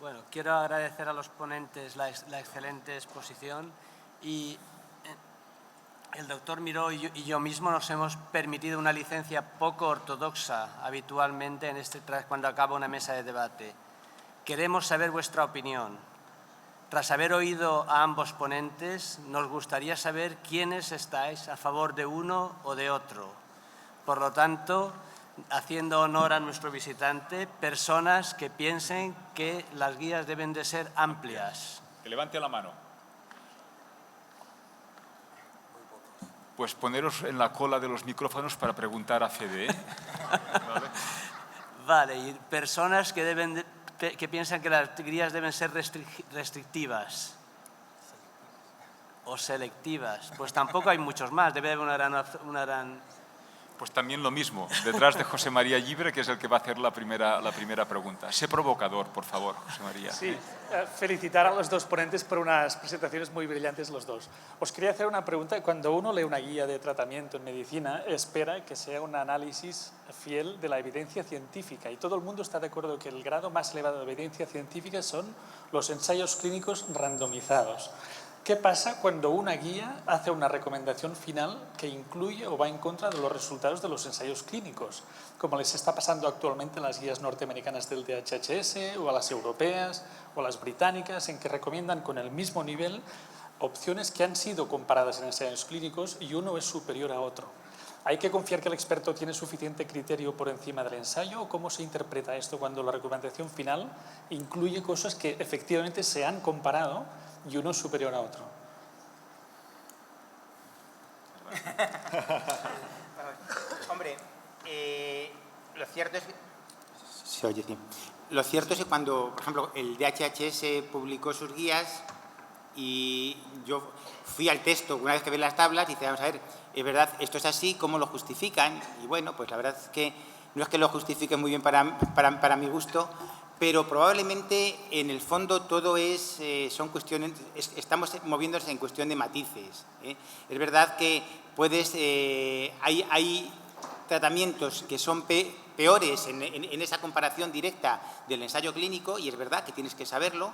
Bueno, quiero agradecer a los ponentes la excelente exposición y el doctor Miró y yo mismo nos hemos permitido una licencia poco ortodoxa habitualmente cuando acaba una mesa de debate. Queremos saber vuestra opinión. Tras haber oído a ambos ponentes, nos gustaría saber quiénes estáis a favor de uno o de otro. Por lo tanto, haciendo honor a nuestro visitante, personas que piensen que las guías deben de ser amplias. Que levante la mano. Pues poneros en la cola de los micrófonos para preguntar a Fede. Vale, y personas que piensan que las guías deben ser restrictivas o selectivas. Pues tampoco hay muchos más, debe haber una gran... Pues también lo mismo, detrás de José María Llibre, que es el que va a hacer la primera pregunta. Sé provocador, por favor, José María. Sí, felicitar a los dos ponentes por unas presentaciones muy brillantes los dos. Os quería hacer una pregunta. Cuando uno lee una guía de tratamiento en medicina, espera que sea un análisis fiel de la evidencia científica. Y todo el mundo está de acuerdo que el grado más elevado de evidencia científica son los ensayos clínicos randomizados. ¿Qué pasa cuando una guía hace una recomendación final que incluye o va en contra de los resultados de los ensayos clínicos? Como les está pasando actualmente en las guías norteamericanas del DHHS o a las europeas o a las británicas, en que recomiendan con el mismo nivel opciones que han sido comparadas en ensayos clínicos y uno es superior a otro. ¿Hay que confiar que el experto tiene suficiente criterio por encima del ensayo o cómo se interpreta esto cuando la recomendación final incluye cosas que efectivamente se han comparado y uno es superior a otro? Hombre, lo cierto es que... Se oye, sí. Lo cierto es que cuando, por ejemplo, el DHHS publicó sus guías y yo fui al texto una vez que vi las tablas y dije, vamos a ver, es verdad, esto es así, ¿cómo lo justifican? Y bueno, pues la verdad es que no es que lo justifiquen muy bien para mi gusto, pero probablemente en el fondo todo son cuestiones, estamos moviéndose en cuestión de matices. Es verdad que hay tratamientos que son peores en esa comparación directa del ensayo clínico, y es verdad que tienes que saberlo,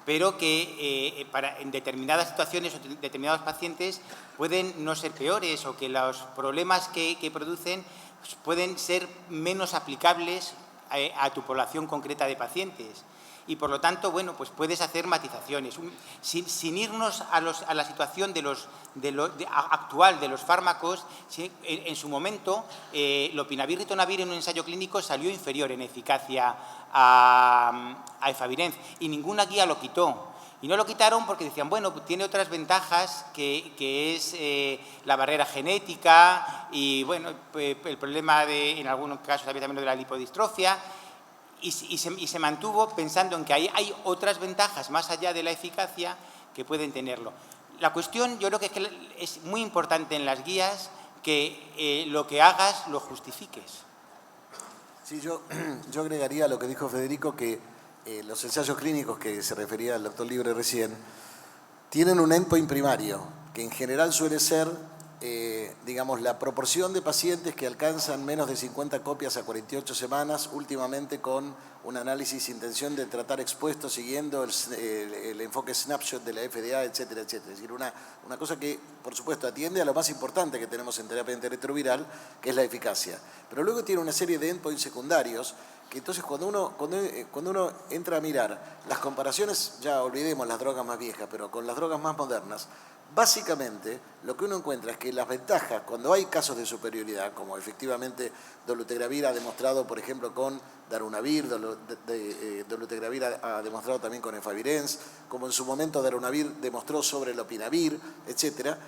pero que en determinadas situaciones o determinados pacientes pueden no ser peores o que los problemas que producen pues, pueden ser menos aplicables a tu población concreta de pacientes. Y por lo tanto, bueno, pues puedes hacer matizaciones. Sin irnos a la situación actual de los fármacos, en su momento, lopinavir ritonavir en un ensayo clínico salió inferior en eficacia a efavirenz y ninguna guía lo quitó. Y no lo quitaron porque decían, bueno, tiene otras ventajas que es la barrera genética y, bueno, el problema en algunos casos había también lo de la lipodistrofia. Y se mantuvo pensando en que hay otras ventajas más allá de la eficacia que pueden tenerlo. La cuestión, yo creo que es muy importante en las guías que lo que hagas lo justifiques. Sí, yo agregaría a lo que dijo Federico que los ensayos clínicos que se refería el doctor Llibre recién tienen un endpoint primario, que en general suele ser digamos, la proporción de pacientes que alcanzan menos de 50 copias a 48 semanas, últimamente con un análisis intención de tratar expuestos siguiendo el enfoque snapshot de la FDA, etcétera, etcétera. Es decir, una cosa que, por supuesto, atiende a lo más importante que tenemos en terapia antirretroviral, que es la eficacia. Pero luego tiene una serie de endpoints secundarios que entonces cuando uno entra a mirar las comparaciones, ya olvidemos las drogas más viejas, pero con las drogas más modernas, básicamente, lo que uno encuentra es que las ventajas, cuando hay casos de superioridad, como efectivamente dolutegravir ha demostrado, por ejemplo, con darunavir, dolutegravir ha demostrado también con efavirenz, como en su momento darunavir demostró sobre lopinavir, etc.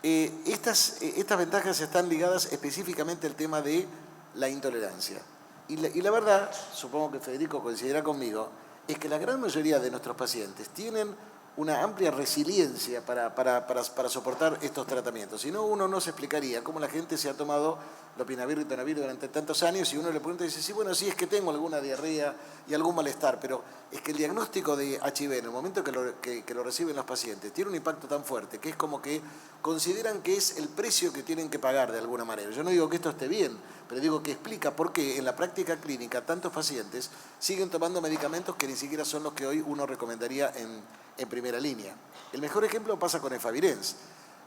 Estas ventajas están ligadas específicamente al tema de la intolerancia. Y la verdad, supongo que Federico coincidirá conmigo, es que la gran mayoría de nuestros pacientes tienen una amplia resiliencia para soportar estos tratamientos. Si no, uno no se explicaría cómo la gente se ha tomado lopinavir y ritonavir durante tantos años, y uno le pregunta y dice, sí, bueno, sí, es que tengo alguna diarrea y algún malestar, pero es que el diagnóstico de HIV en el momento que lo reciben los pacientes tiene un impacto tan fuerte que es como que consideran que es el precio que tienen que pagar de alguna manera. Yo no digo que esto esté bien, pero digo que explica por qué en la práctica clínica tantos pacientes siguen tomando medicamentos que ni siquiera son los que hoy uno recomendaría en primera línea. El mejor ejemplo pasa con Efavirenz.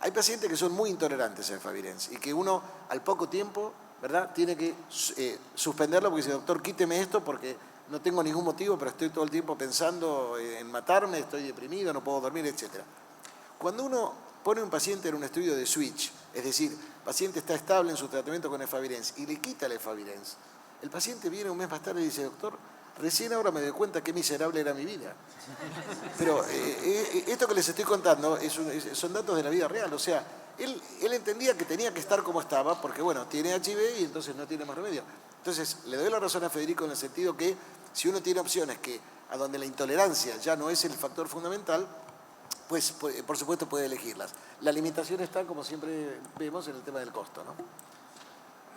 Hay pacientes que son muy intolerantes a Efavirenz y que uno al poco tiempo, ¿verdad?, tiene que suspenderlo porque dice, doctor, quíteme esto porque no tengo ningún motivo, pero estoy todo el tiempo pensando en matarme, estoy deprimido, no puedo dormir, etc. Cuando uno pone un paciente en un estudio de switch, es decir, el paciente está estable en su tratamiento con Efavirenz y le quita el Efavirenz, el paciente viene un mes más tarde y dice, doctor, recién ahora me doy cuenta qué miserable era mi vida. Pero esto que les estoy contando son datos de la vida real. O sea, él entendía que tenía que estar como estaba porque, bueno, tiene HIV y entonces no tiene más remedio. Entonces, le doy la razón a Federico en el sentido que si uno tiene opciones a donde la intolerancia ya no es el factor fundamental, pues por supuesto puede elegirlas. La limitación está, como siempre vemos, en el tema del costo, ¿no?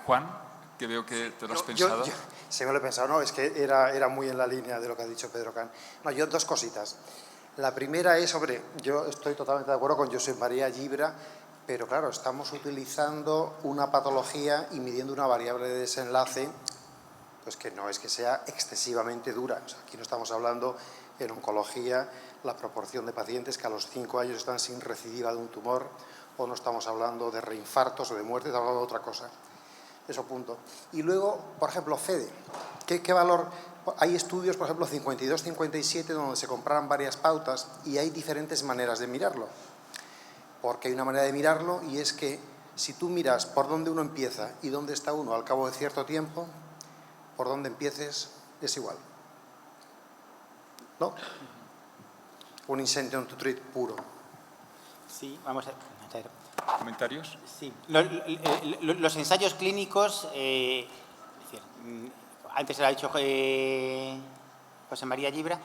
Juan, que veo que te lo has pensado. Sí, me lo he pensado, no, es que era muy en la línea de lo que ha dicho Pedro Can. No, yo dos cositas. La primera es, hombre, yo estoy totalmente de acuerdo con Josep María Llibra, pero claro, estamos utilizando una patología y midiendo una variable de desenlace, pues que no es que sea excesivamente dura. O sea, aquí no estamos hablando en oncología la proporción de pacientes que a los 5 años están sin recidiva de un tumor, o no estamos hablando de reinfartos o de muertes, estamos hablando de otra cosa. Eso punto. Y luego, por ejemplo, FEDE. ¿Qué valor? Hay estudios, por ejemplo, 52-57, donde se comparan varias pautas y hay diferentes maneras de mirarlo. Porque hay una manera de mirarlo y es que si tú miras por dónde uno empieza y dónde está uno al cabo de cierto tiempo, por dónde empieces es igual. ¿No? Un intention to treat puro. Sí, vamos a ver. ¿Comentarios? Sí. Los ensayos clínicos, antes lo ha dicho José María Llibra,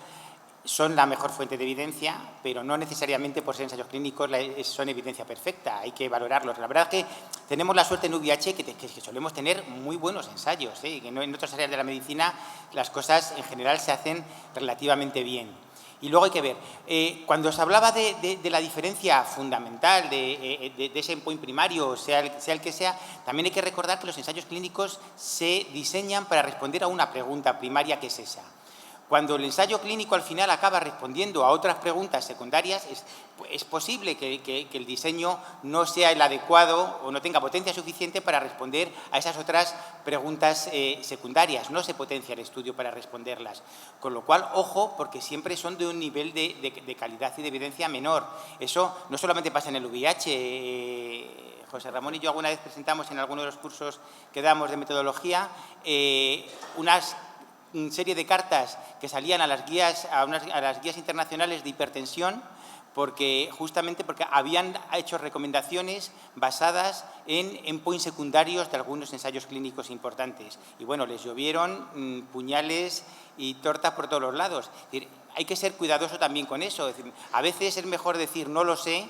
son la mejor fuente de evidencia, pero no necesariamente por ser ensayos clínicos son evidencia perfecta, hay que valorarlos. La verdad es que tenemos la suerte en VIH que solemos tener muy buenos ensayos, que en otras áreas de la medicina las cosas en general se hacen relativamente bien. Y luego hay que ver, cuando se hablaba de la diferencia fundamental de ese endpoint primario, sea el que sea, también hay que recordar que los ensayos clínicos se diseñan para responder a una pregunta primaria que es esa. Cuando el ensayo clínico al final acaba respondiendo a otras preguntas secundarias, es posible que el diseño no sea el adecuado o no tenga potencia suficiente para responder a esas otras preguntas secundarias. No se potencia el estudio para responderlas. Con lo cual, ojo, porque siempre son de un nivel de calidad y de evidencia menor. Eso no solamente pasa en el VIH. José Ramón y yo alguna vez presentamos en alguno de los cursos que damos de metodología unas serie de cartas que salían a las guías internacionales de hipertensión justamente porque habían hecho recomendaciones basadas en endpoints secundarios de algunos ensayos clínicos importantes. Y bueno, les llovieron puñales y tortas por todos los lados. Es decir, hay que ser cuidadoso también con eso. Es decir, a veces es mejor decir no lo sé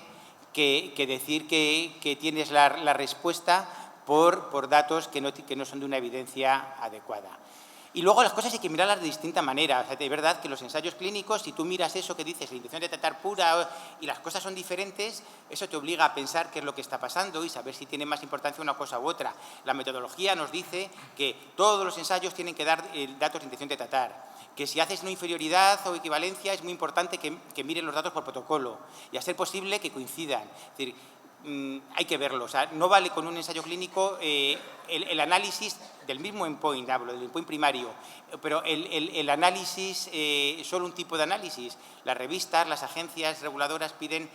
que decir que tienes la respuesta por datos que no son de una evidencia adecuada. Y luego las cosas hay que mirarlas de distinta manera. O sea, de verdad que los ensayos clínicos, si tú miras eso que dices, la intención de tratar pura y las cosas son diferentes, eso te obliga a pensar qué es lo que está pasando y saber si tiene más importancia una cosa u otra. La metodología nos dice que todos los ensayos tienen que dar datos de intención de tratar. Que si haces no inferioridad o equivalencia es muy importante que miren los datos por protocolo y a ser posible que coincidan. Es decir, hay que verlo. O sea, no vale con un ensayo clínico el análisis del mismo endpoint, hablo del endpoint primario, pero el análisis, solo un tipo de análisis. Las revistas, las agencias reguladoras piden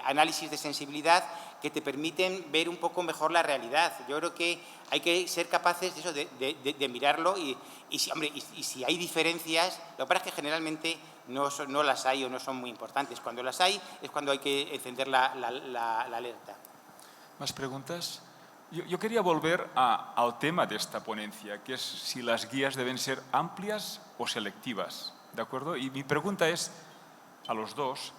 análisis de sensibilidad que te permiten ver un poco mejor la realidad. Yo creo que hay que ser capaces de eso, de mirarlo y si hay diferencias, lo que pasa es que generalmente no las hay o no son muy importantes. Cuando las hay es cuando hay que encender la alerta. ¿Más preguntas? Yo quería volver al tema de esta ponencia, que es si las guías deben ser amplias o selectivas, ¿de acuerdo? Y mi pregunta es a los dos,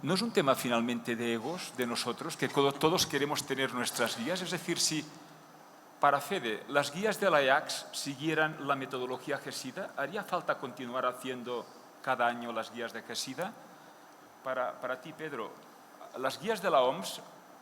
¿no es un tema finalmente de egos de nosotros, que todos queremos tener nuestras guías? Es decir, si Para Fede, ¿las guías de la IACS siguieran la metodología GESIDA? ¿Haría falta continuar haciendo cada año las guías de GESIDA? Para ti, Pedro, ¿las guías de la OMS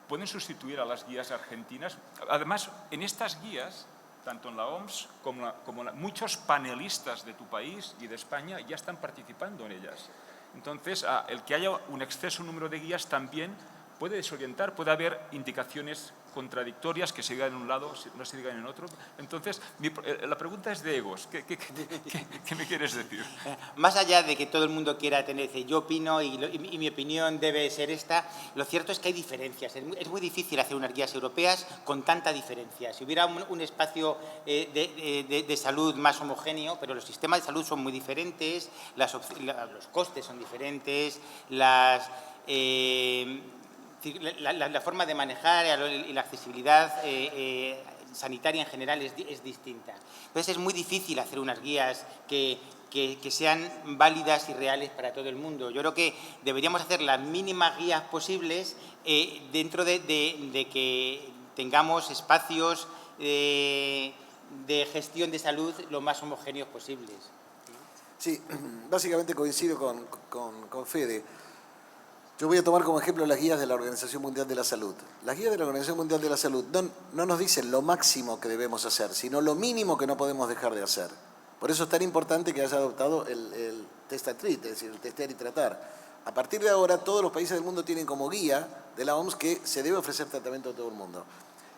pueden sustituir a las guías argentinas? Además, en estas guías, tanto en la OMS como muchos panelistas de tu país y de España ya están participando en ellas. Entonces, el que haya un exceso número de guías también puede desorientar, puede haber indicaciones contradictorias que se digan en un lado, no se digan en otro. Entonces, la pregunta es de egos. ¿Qué me quieres decir? Más allá de que todo el mundo quiera tener, yo opino y mi opinión debe ser esta, lo cierto es que hay diferencias. Es muy difícil hacer unas guías europeas con tanta diferencia. Si hubiera un espacio de salud más homogéneo, pero los sistemas de salud son muy diferentes, los costes son diferentes, la forma de manejar y la accesibilidad sanitaria en general es distinta. Entonces es muy difícil hacer unas guías que sean válidas y reales para todo el mundo. Yo creo que deberíamos hacer las mínimas guías posibles dentro de que tengamos espacios de gestión de salud lo más homogéneos posibles. Sí, básicamente coincido con Fede. Yo voy a tomar como ejemplo las guías de la Organización Mundial de la Salud. Las guías de la Organización Mundial de la Salud no nos dicen lo máximo que debemos hacer, sino lo mínimo que no podemos dejar de hacer. Por eso es tan importante que haya adoptado el test and treat, es decir, el testear y tratar. A partir de ahora, todos los países del mundo tienen como guía de la OMS que se debe ofrecer tratamiento a todo el mundo.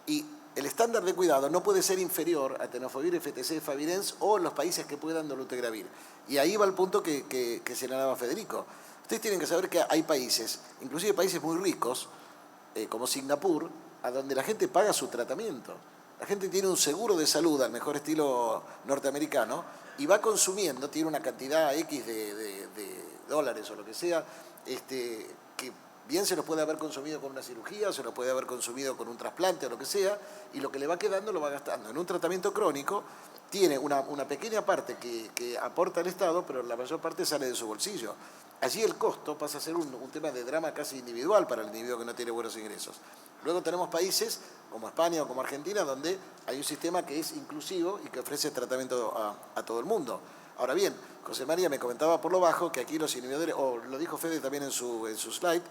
Y el estándar de cuidado no puede ser inferior a tenofovir, FTC, Favirenz o los países que puedan dolutegravir. Y ahí va el punto que señalaba Federico. Ustedes tienen que saber que hay países, inclusive países muy ricos, como Singapur, a donde la gente paga su tratamiento. La gente tiene un seguro de salud al mejor estilo norteamericano y va consumiendo, tiene una cantidad X de dólares o lo que sea, que bien se los puede haber consumido con una cirugía, se los puede haber consumido con un trasplante o lo que sea, y lo que le va quedando lo va gastando. En un tratamiento crónico tiene una pequeña parte que aporta el Estado, pero la mayor parte sale de su bolsillo. Allí el costo pasa a ser un tema de drama casi individual para el individuo que no tiene buenos ingresos. Luego tenemos países como España o como Argentina donde hay un sistema que es inclusivo y que ofrece tratamiento a todo el mundo. Ahora bien, José María me comentaba por lo bajo que aquí los inhibidores, o lo dijo Fede también en su slide,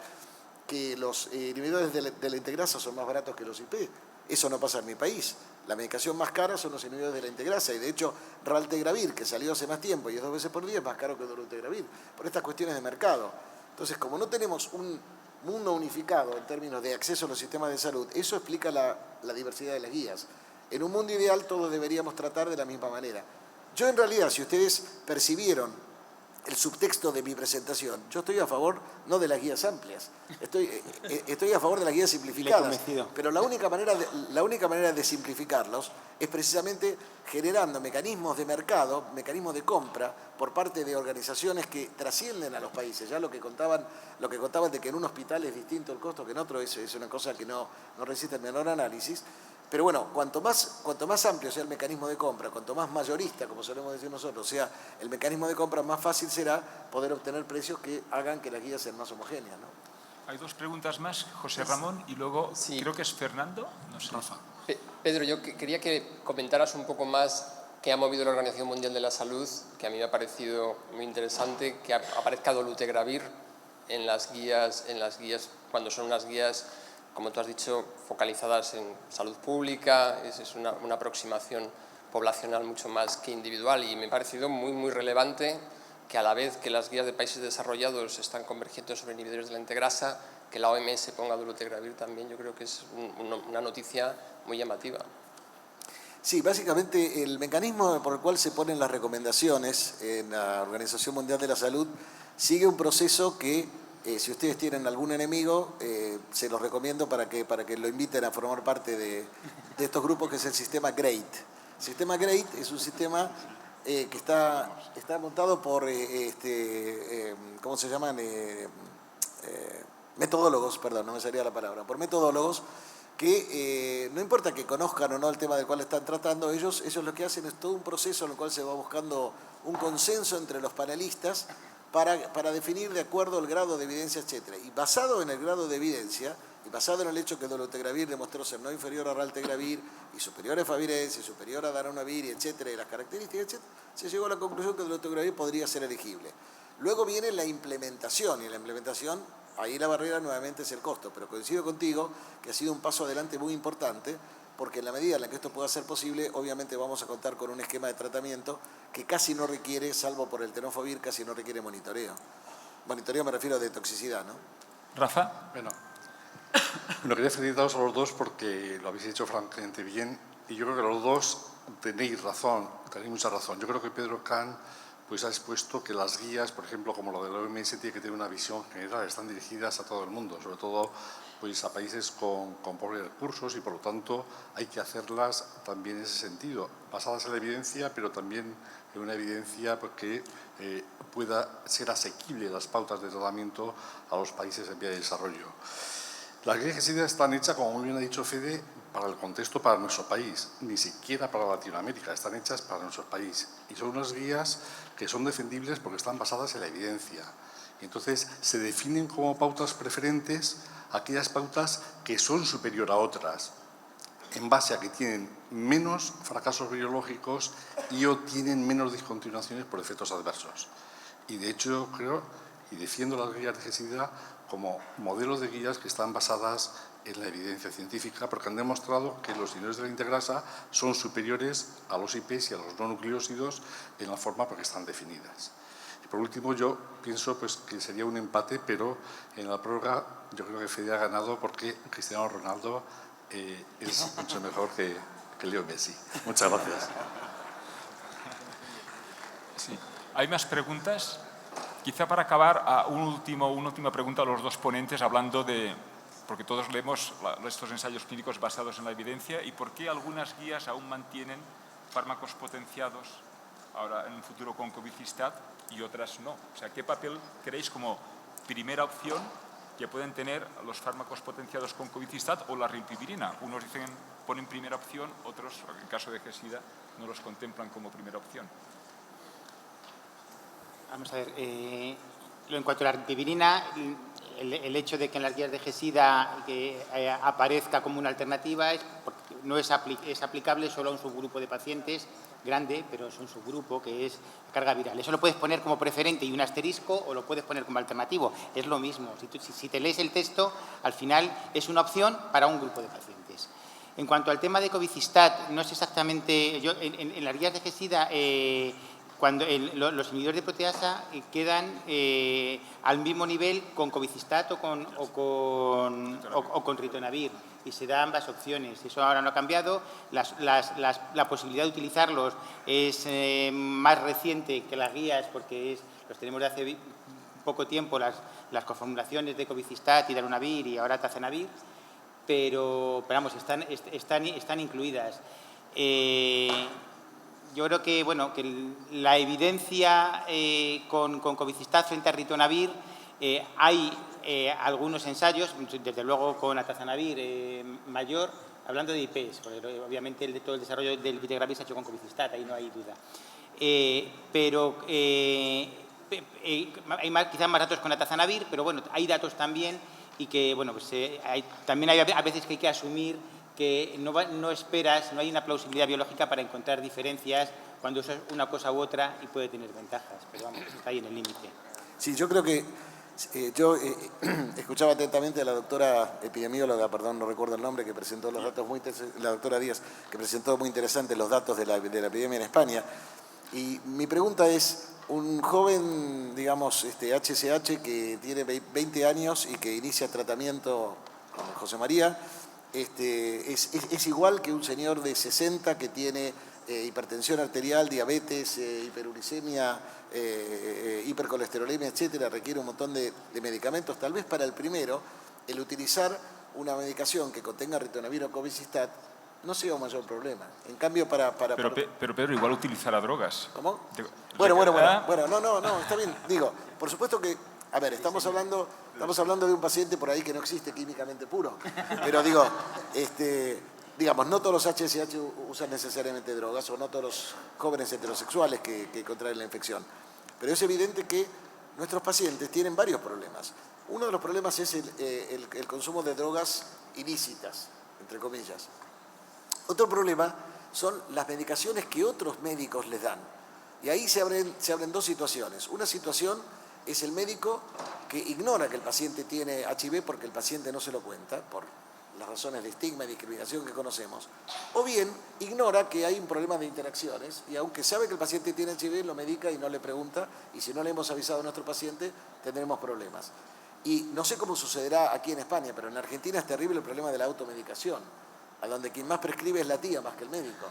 que los inhibidores de la integrasa son más baratos que los IP. Eso no pasa en mi país. La medicación más cara son los inhibidores de la integrasa y de hecho raltegravir, que salió hace más tiempo y es 2 veces por día, es más caro que dolutegravir, por estas cuestiones de mercado. Entonces, como no tenemos un mundo unificado en términos de acceso a los sistemas de salud, eso explica la diversidad de las guías. En un mundo ideal todos deberíamos tratar de la misma manera. Yo en realidad, si ustedes percibieron el subtexto de mi presentación, yo estoy a favor no de las guías amplias, estoy a favor de las guías simplificadas, pero la única manera de simplificarlos es precisamente generando mecanismos de mercado, mecanismos de compra por parte de organizaciones que trascienden a los países. Ya lo que contaban de que en un hospital es distinto el costo que en otro es una cosa que no resiste el menor análisis. Pero bueno, cuanto más amplio sea el mecanismo de compra, cuanto más mayorista, como solemos decir nosotros, sea el mecanismo de compra, más fácil será poder obtener precios que hagan que las guías sean más homogéneas, ¿no? Hay 2 preguntas más, José Ramón, y luego sí. Creo que es Fernando. No sé. Rafa. Pedro, yo quería que comentaras un poco más qué ha movido la Organización Mundial de la Salud, que a mí me ha parecido muy interesante, que aparezca dolutegravir en las guías, cuando son unas guías, como tú has dicho, focalizadas en salud pública, es una aproximación poblacional mucho más que individual, y me ha parecido muy, muy relevante que a la vez que las guías de países desarrollados están convergiendo sobre inhibidores de la integrasa, que la OMS ponga dolutegravir también, yo creo que es una noticia muy llamativa. Sí, básicamente el mecanismo por el cual se ponen las recomendaciones en la Organización Mundial de la Salud sigue un proceso que, si ustedes tienen algún enemigo, se los recomiendo para que lo inviten a formar parte de estos grupos, que es el sistema GREAT. El sistema GREAT es un sistema que está montado por, ¿cómo se llaman? Metodólogos, perdón, no me salía la palabra, por metodólogos que no importa que conozcan o no el tema del cual están tratando, ellos lo que hacen es todo un proceso en el cual se va buscando un consenso entre los panelistas para definir de acuerdo al grado de evidencia, etc. Y basado en el grado de evidencia, y basado en el hecho que dolutegravir demostró ser no inferior a raltegravir y superior a favirenz y superior a darunavir, etcétera, y las características, etcétera, se llegó a la conclusión que dolutegravir podría ser elegible. Luego viene la implementación, y la implementación, ahí la barrera nuevamente es el costo, pero coincido contigo que ha sido un paso adelante muy importante, porque en la medida en la que esto pueda ser posible, obviamente vamos a contar con un esquema de tratamiento que casi no requiere, salvo por el tenofovir, casi no requiere monitoreo. Monitoreo me refiero de toxicidad, ¿no? Rafa. Bueno, quería felicitaros a los dos porque lo habéis hecho francamente bien y yo creo que los dos tenéis razón, tenéis mucha razón. Yo creo que Pedro Kahn pues ha expuesto que las guías, por ejemplo, como lo de la OMS, tiene que tener una visión general, están dirigidas a todo el mundo, sobre todo pues, a países con pobres recursos y, por lo tanto, hay que hacerlas también en ese sentido, basadas en la evidencia, pero también en una evidencia pues, que pueda ser asequible las pautas de tratamiento a los países en vía de desarrollo. Las guías GESIDA están hechas, como muy bien ha dicho Fede, para el contexto, para nuestro país, ni siquiera para Latinoamérica, están hechas para nuestro país. Y son unas guías que son defendibles porque están basadas en la evidencia. Y entonces se definen como pautas preferentes aquellas pautas que son superior a otras, en base a que tienen menos fracasos biológicos y o tienen menos discontinuaciones por efectos adversos. Y de hecho yo creo y defiendo las guías de GESIDA como modelos de guías que están basadas en la evidencia científica porque han demostrado que los inhibidores de la integrasa son superiores a los IPs y a los no nucleósidos en la forma porque están definidas. Y por último, yo pienso pues, que sería un empate, pero en la prórroga yo creo que Fede ha ganado porque Cristiano Ronaldo es mucho mejor que Leo Messi. Muchas gracias. Sí. ¿Hay más preguntas? Quizá para acabar, una última pregunta a los dos ponentes hablando de, porque todos leemos estos ensayos clínicos basados en la evidencia, y por qué algunas guías aún mantienen fármacos potenciados ahora en un futuro con cobicistat y otras no. O sea, ¿qué papel creéis como primera opción que pueden tener los fármacos potenciados con cobicistat o la rilpivirina? Unos dicen ponen primera opción, otros, en el caso de GESIDA, no los contemplan como primera opción. Vamos a ver, en cuanto a la rilpivirina, el hecho de que en las guías de GESIDA aparezca como una alternativa no es aplicable solo a un subgrupo de pacientes grande, pero es un subgrupo que es carga viral. Eso lo puedes poner como preferente y un asterisco o lo puedes poner como alternativo. Es lo mismo. Si te lees el texto, al final es una opción para un grupo de pacientes. En cuanto al tema de cobicistat, no es exactamente... En las guías de GESIDA... cuando los inhibidores de proteasa quedan al mismo nivel con cobicistat o con ritonavir y se da ambas opciones. Eso ahora no ha cambiado. La posibilidad de utilizarlos es más reciente que las guías porque los tenemos de hace poco tiempo las coformulaciones de cobicistat y darunavir y ahora tazanavir, pero vamos, están incluidas. Yo creo que, bueno, que la evidencia con cobicistat frente a ritonavir, hay algunos ensayos, desde luego con atazanavir mayor, hablando de IPs, porque obviamente todo el desarrollo del vitegravir se ha hecho con cobicistat, ahí no hay duda. Pero hay quizás más datos con atazanavir, pero bueno, hay datos también y que, bueno, pues también hay a veces que hay que asumir que no esperas, no hay una plausibilidad biológica para encontrar diferencias cuando usas una cosa u otra y puede tener ventajas, pero vamos, está ahí en el límite. Sí, yo creo que yo escuchaba atentamente a la doctora epidemióloga, perdón, no recuerdo el nombre, que presentó los datos muy interesantes, la doctora Díaz, que presentó muy interesantes los datos de la epidemia en España. Y mi pregunta es, un joven, digamos, HSH que tiene 20 años y que inicia tratamiento con José María, es igual que un señor de 60 que tiene hipertensión arterial, diabetes, hiperuricemia, hipercolesterolemia, etcétera, requiere un montón de medicamentos. Tal vez para el primero, el utilizar una medicación que contenga ritonavir o cobicistat no sea un mayor problema. En cambio, Pero Pedro, igual utilizará drogas. ¿Cómo? Bueno, no, está bien. Digo, por supuesto que, a ver, estamos hablando de un paciente por ahí que no existe químicamente puro. Pero digo, digamos, no todos los HSH usan necesariamente drogas o no todos los jóvenes heterosexuales que contraen la infección. Pero es evidente que nuestros pacientes tienen varios problemas. Uno de los problemas es el consumo de drogas ilícitas, entre comillas. Otro problema son las medicaciones que otros médicos les dan. Y ahí se abren dos situaciones. Una situación es el médico que ignora que el paciente tiene HIV porque el paciente no se lo cuenta, por las razones de estigma y discriminación que conocemos. O bien ignora que hay un problema de interacciones y aunque sabe que el paciente tiene HIV, lo medica y no le pregunta, y si no le hemos avisado a nuestro paciente, tendremos problemas. Y no sé cómo sucederá aquí en España, pero en Argentina es terrible el problema de la automedicación, a donde quien más prescribe es la tía más que el médico.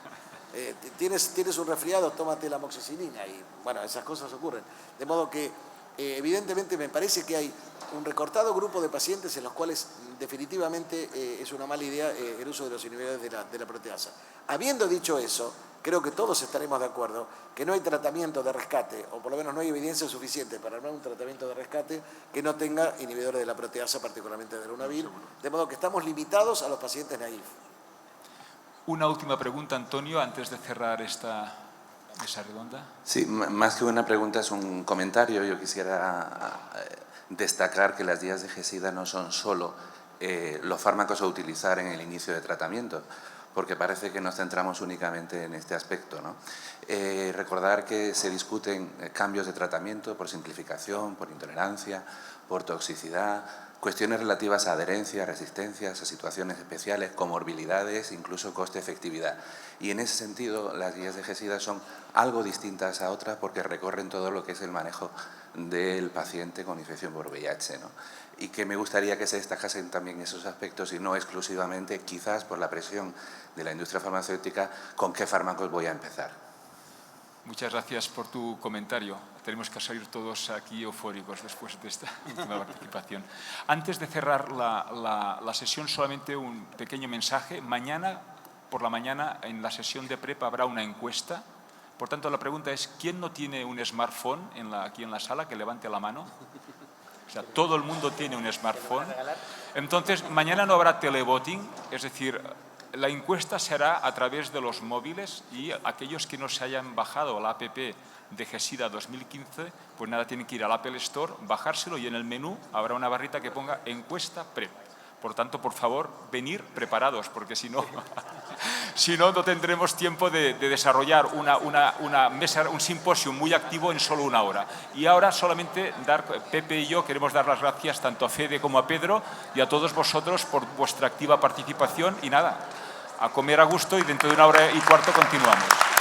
Tienes un resfriado, tómate la amoxicilina, y bueno, esas cosas ocurren. De modo que evidentemente me parece que hay un recortado grupo de pacientes en los cuales definitivamente es una mala idea el uso de los inhibidores de la proteasa. Habiendo dicho eso, creo que todos estaremos de acuerdo que no hay tratamiento de rescate, o por lo menos no hay evidencia suficiente para armar un tratamiento de rescate que no tenga inhibidores de la proteasa, particularmente de Darunavir, de modo que estamos limitados a los pacientes naïf. Una última pregunta, Antonio, antes de cerrar esta mesa redonda. Sí, más que una pregunta es un comentario. Yo quisiera destacar que las guías de GESIDA no son solo los fármacos a utilizar en el inicio de tratamiento, porque parece que nos centramos únicamente en este aspecto, ¿no? Recordar que se discuten cambios de tratamiento por simplificación, por intolerancia, por toxicidad, cuestiones relativas a adherencia, resistencias, a situaciones especiales, comorbilidades, incluso coste-efectividad. Y en ese sentido, las guías de GESIDA son algo distintas a otras porque recorren todo lo que es el manejo del paciente con infección por VIH, ¿no? Y que me gustaría que se destacasen también esos aspectos y no exclusivamente, quizás por la presión de la industria farmacéutica, con qué fármacos voy a empezar. Muchas gracias por tu comentario. Tenemos que salir todos aquí eufóricos después de esta última participación. Antes de cerrar la sesión, solamente un pequeño mensaje. Mañana, por la mañana, en la sesión de PrEP habrá una encuesta. Por tanto, la pregunta es, ¿quién no tiene un smartphone aquí en la sala? Que levante la mano. O sea, todo el mundo tiene un smartphone. Entonces, mañana no habrá televoting, es decir, la encuesta será a través de los móviles y aquellos que no se hayan bajado la app de GESIDA 2015, pues nada, tienen que ir al Apple Store, bajárselo y en el menú habrá una barrita que ponga encuesta PrEP. Por tanto, por favor, venir preparados, porque si no, no tendremos tiempo de desarrollar una mesa, un simposio muy activo en solo una hora. Y ahora solamente Pepe y yo queremos dar las gracias tanto a Fede como a Pedro y a todos vosotros por vuestra activa participación y nada, a comer a gusto y dentro de 1 hora y cuarto continuamos.